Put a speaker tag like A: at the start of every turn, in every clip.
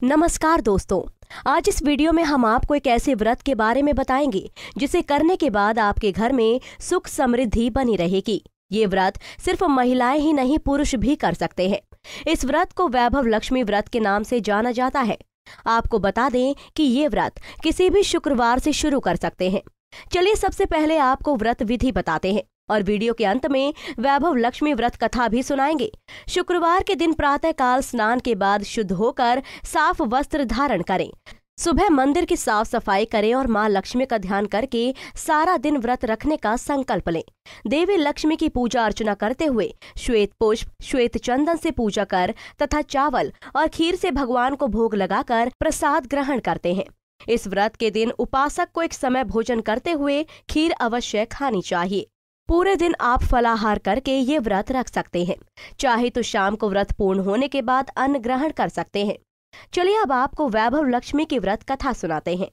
A: नमस्कार दोस्तों, आज इस वीडियो में हम आपको एक ऐसे व्रत के बारे में बताएंगे जिसे करने के बाद आपके घर में सुख समृद्धि बनी रहेगी। ये व्रत सिर्फ महिलाएं ही नहीं, पुरुष भी कर सकते हैं। इस व्रत को वैभव लक्ष्मी व्रत के नाम से जाना जाता है। आपको बता दें कि ये व्रत किसी भी शुक्रवार से शुरू कर सकते हैं। चलिए सबसे पहले आपको व्रत विधि बताते हैं और वीडियो के अंत में वैभव लक्ष्मी व्रत कथा भी सुनाएंगे। शुक्रवार के दिन प्रातः काल स्नान के बाद शुद्ध होकर साफ वस्त्र धारण करें। सुबह मंदिर की साफ सफाई करें और मां लक्ष्मी का ध्यान करके सारा दिन व्रत रखने का संकल्प लें। देवी लक्ष्मी की पूजा अर्चना करते हुए श्वेत पुष्प, श्वेत चंदन से पूजा कर तथा चावल और खीर से भगवान को भोग लगाकर प्रसाद ग्रहण करते हैं। इस व्रत के दिन उपासक को एक समय भोजन करते हुए खीर अवश्य खानी चाहिए। पूरे दिन आप फलाहार करके ये व्रत रख सकते हैं। चाहे तो शाम को व्रत पूर्ण होने के बाद अन्न ग्रहण कर सकते हैं। चलिए अब आपको वैभव लक्ष्मी की व्रत कथा सुनाते हैं।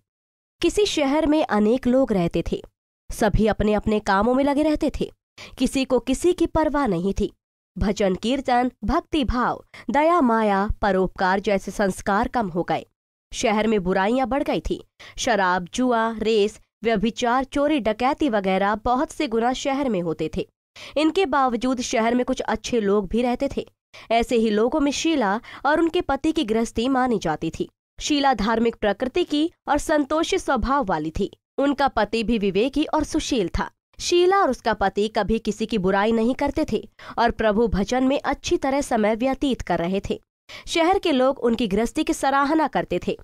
A: किसी शहर में अनेक लोग रहते थे। सभी अपने अपने कामों में लगे रहते थे। किसी को किसी की परवाह नहीं थी। भजन कीर्तन, भक्ति भाव, दया माया, परोपकार जैसे संस्कार कम हो गए। शहर में बुराइयां बढ़ गई थी। शराब, जुआ, रेस, व्यभिचार, चोरी, डकैती वगैरह बहुत से गुनाह शहर में होते थे। इनके बावजूद शहर में कुछ अच्छे लोग भी रहते थे। ऐसे ही लोगों में शीला और उनके पति की गृहस्थी मानी जाती थी। शीला धार्मिक प्रकृति की और संतोषी स्वभाव वाली थी। उनका पति भी विवेकी और सुशील था। शीला और उसका पति कभी किसी की बुराई नहीं करते थे और प्रभु भजन में अच्छी तरह समय व्यतीत कर रहे थे। शहर के लोग उनकी गृहस्थी की सराहना करते थे।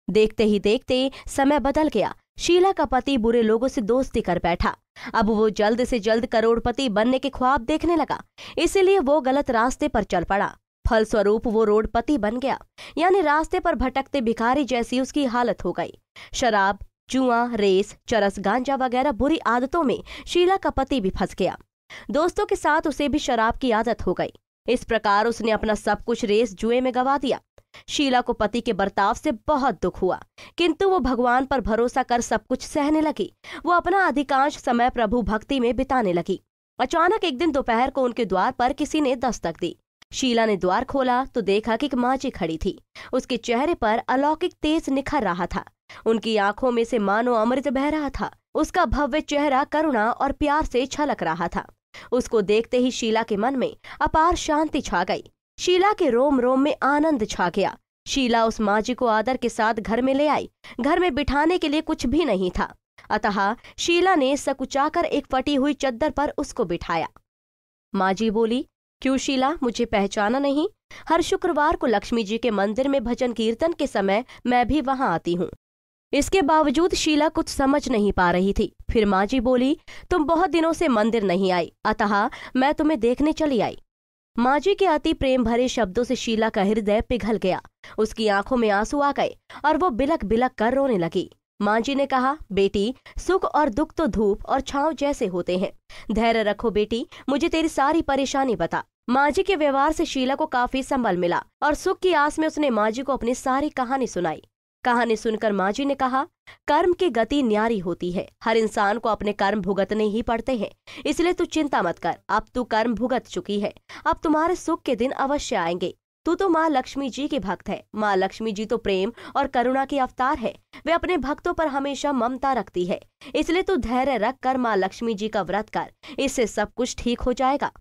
A: देखते ही देखते समय बदल गया। शीला का पति बुरे लोगों से दोस्ती कर बैठा। अब वो जल्द से जल्द करोड़पति बनने के ख्वाब देखने लगा, इसीलिए वो गलत रास्ते पर चल पड़ा। फलस्वरूप वो रोडपति बन गया, यानी रास्ते पर भटकते भिखारी जैसी उसकी हालत हो गई। शराब, जुआ, रेस, चरस, गांजा वगैरह बुरी आदतों में शीला का पति भी फंस गया। दोस्तों के साथ उसे भी शराब की आदत हो गई। इस प्रकार उसने अपना सब कुछ रेस जुए में गंवा दिया। शीला को पति के बर्ताव से बहुत दुख हुआ, किंतु वो भगवान पर भरोसा कर सब कुछ सहने लगी। वो अपना अधिकांश समय प्रभु भक्ति में बिताने लगी। अचानक एक दिन दोपहर को उनके द्वार पर किसी ने दस्तक दी। शीला ने द्वार खोला तो देखा कि एक माँ जी खड़ी थी। उसके चेहरे पर अलौकिक तेज निखर रहा था। उनकी आंखों में से मानो अमृत बह रहा था। उसका भव्य चेहरा करुणा और प्यार से छलक रहा था। उसको देखते ही शीला के मन में अपार शांति छा गई। शीला के रोम रोम में आनंद छा गया। शीला उस माँ जी को आदर के साथ घर में ले आई। घर में बिठाने के लिए कुछ भी नहीं था, अतः शीला ने सकुचाकर एक फटी हुई चद्दर पर उसको बिठाया। माँ जी बोली, क्यों शीला, मुझे पहचाना नहीं? हर शुक्रवार को लक्ष्मी जी के मंदिर में भजन कीर्तन के समय मैं भी वहां आती हूँ। इसके बावजूद शीला कुछ समझ नहीं पा रही थी। फिर माँ जी बोली, तुम बहुत दिनों से मंदिर नहीं आई, अतः मैं तुम्हें देखने चली आई। माँ जी के अति प्रेम भरे शब्दों से शीला का हृदय पिघल गया। उसकी आंखों में आंसू आ गए और वो बिलक बिलक कर रोने लगी। माँ जी ने कहा, बेटी, सुख और दुख तो धूप और छांव जैसे होते हैं। धैर्य रखो बेटी, मुझे तेरी सारी परेशानी बता। माँ जी के व्यवहार से शीला को काफी संबल मिला और सुख की आस में उसने माँ जी को अपनी सारी कहानी सुनाई। कहानी सुनकर माँ जी ने कहा, कर्म की गति न्यारी होती है। हर इंसान को अपने कर्म भुगतने ही पड़ते हैं, इसलिए तू चिंता मत कर। अब तू कर्म भुगत चुकी है, अब तुम्हारे सुख के दिन अवश्य आएंगे। तू तो माँ लक्ष्मी जी की भक्त है। माँ लक्ष्मी जी तो प्रेम और करुणा की अवतार है। वे अपने भक्तों पर हमेशा ममता रखती है, इसलिए तू धैर्य रख कर माँ लक्ष्मी जी का व्रत कर, इससे सब कुछ ठीक हो जाएगा।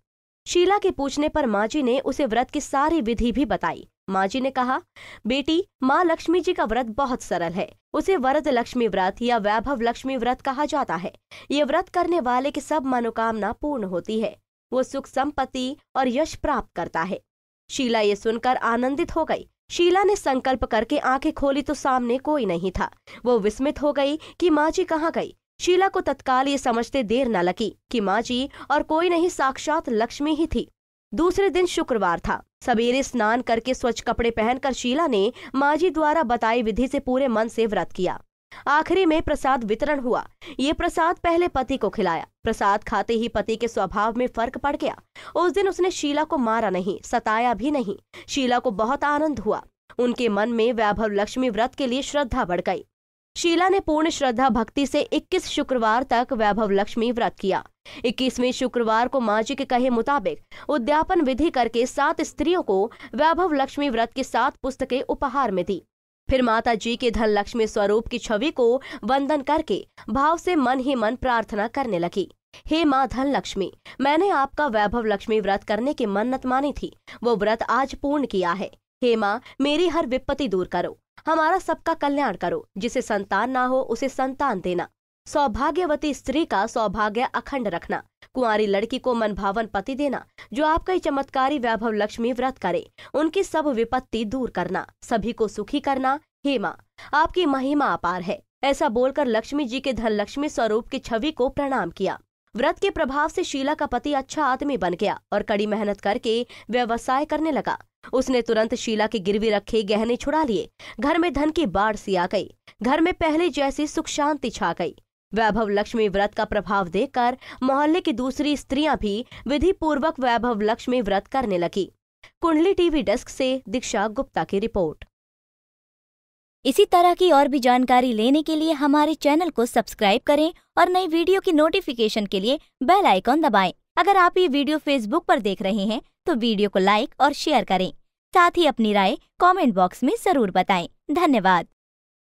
A: शीला के पूछने पर माँ जी ने उसे व्रत की सारी विधि भी बताई। माँ जी ने कहा, बेटी, माँ लक्ष्मी जी का व्रत बहुत सरल है। उसे वरद लक्ष्मी व्रत या वैभव लक्ष्मी व्रत कहा जाता है। ये व्रत करने वाले की सब मनोकामना पूर्ण होती है। वो सुख, संपत्ति और यश प्राप्त करता है। शीला ये सुनकर आनंदित हो गई। शीला ने संकल्प करके आंखें खोली तो सामने कोई नहीं था। वो विस्मित हो गई कि माँ जी कहाँ गई। शीला को तत्काल ये समझते देर न लगी कि माँ जी और कोई नहीं, साक्षात लक्ष्मी ही थी। दूसरे दिन शुक्रवार था। सवेरे स्नान करके स्वच्छ कपड़े पहनकर शीला ने माँ जी द्वारा बताई विधि से पूरे मन से व्रत किया। आखिरी में प्रसाद वितरण हुआ। ये प्रसाद पहले पति को खिलाया। प्रसाद खाते ही पति के स्वभाव में फर्क पड़ गया। उस दिन उसने शीला को मारा नहीं, सताया भी नहीं। शीला को बहुत आनंद हुआ। उनके मन में वैभव लक्ष्मी व्रत के लिए श्रद्धा बढ़ गई। शीला ने पूर्ण श्रद्धा भक्ति से 21 शुक्रवार तक वैभव लक्ष्मी व्रत किया। 21वें शुक्रवार को माँ जी के कहे मुताबिक उद्यापन विधि करके 7 स्त्रियों को वैभव लक्ष्मी व्रत की 7 पुस्तकें उपहार में दी। फिर माता जी के धन लक्ष्मी स्वरूप की छवि को वंदन करके भाव से मन ही मन प्रार्थना करने लगी। हे माँ धन लक्ष्मी, मैंने आपका वैभव लक्ष्मी व्रत करने की मन्नत मानी थी, वो व्रत आज पूर्ण किया है। हे माँ, मेरी हर विपत्ति दूर करो, हमारा सबका कल्याण करो। जिसे संतान ना हो उसे संतान देना, सौभाग्यवती स्त्री का सौभाग्य अखंड रखना, कुंवारी लड़की को मनभावन पति देना। जो आपका चमत्कारी वैभव लक्ष्मी व्रत करे उनकी सब विपत्ति दूर करना, सभी को सुखी करना। हे माँ, आपकी महिमा अपार है। ऐसा बोलकर लक्ष्मी जी के धन लक्ष्मी स्वरूप की छवि को प्रणाम किया। व्रत के प्रभाव से शीला का पति अच्छा आदमी बन गया और कड़ी मेहनत करके व्यवसाय करने लगा। उसने तुरंत शीला के गिरवी रखे गहने छुड़ा लिए। घर में धन की बाढ़ सी आ गई। घर में पहले जैसी सुख शांति छा गई। वैभव लक्ष्मी व्रत का प्रभाव देखकर मोहल्ले की दूसरी स्त्रियां भी विधि पूर्वक वैभव लक्ष्मी व्रत करने लगी। कुंडली टीवी डेस्क से दीक्षा गुप्ता की रिपोर्ट।
B: इसी तरह की और भी जानकारी लेने के लिए हमारे चैनल को सब्सक्राइब करें और नई वीडियो की नोटिफिकेशन के लिए बेल आइकॉन दबाएं। अगर आप ये वीडियो फेसबुक पर देख रहे हैं तो वीडियो को लाइक और शेयर करें। साथ ही अपनी राय कमेंट बॉक्स में जरूर बताएं। धन्यवाद।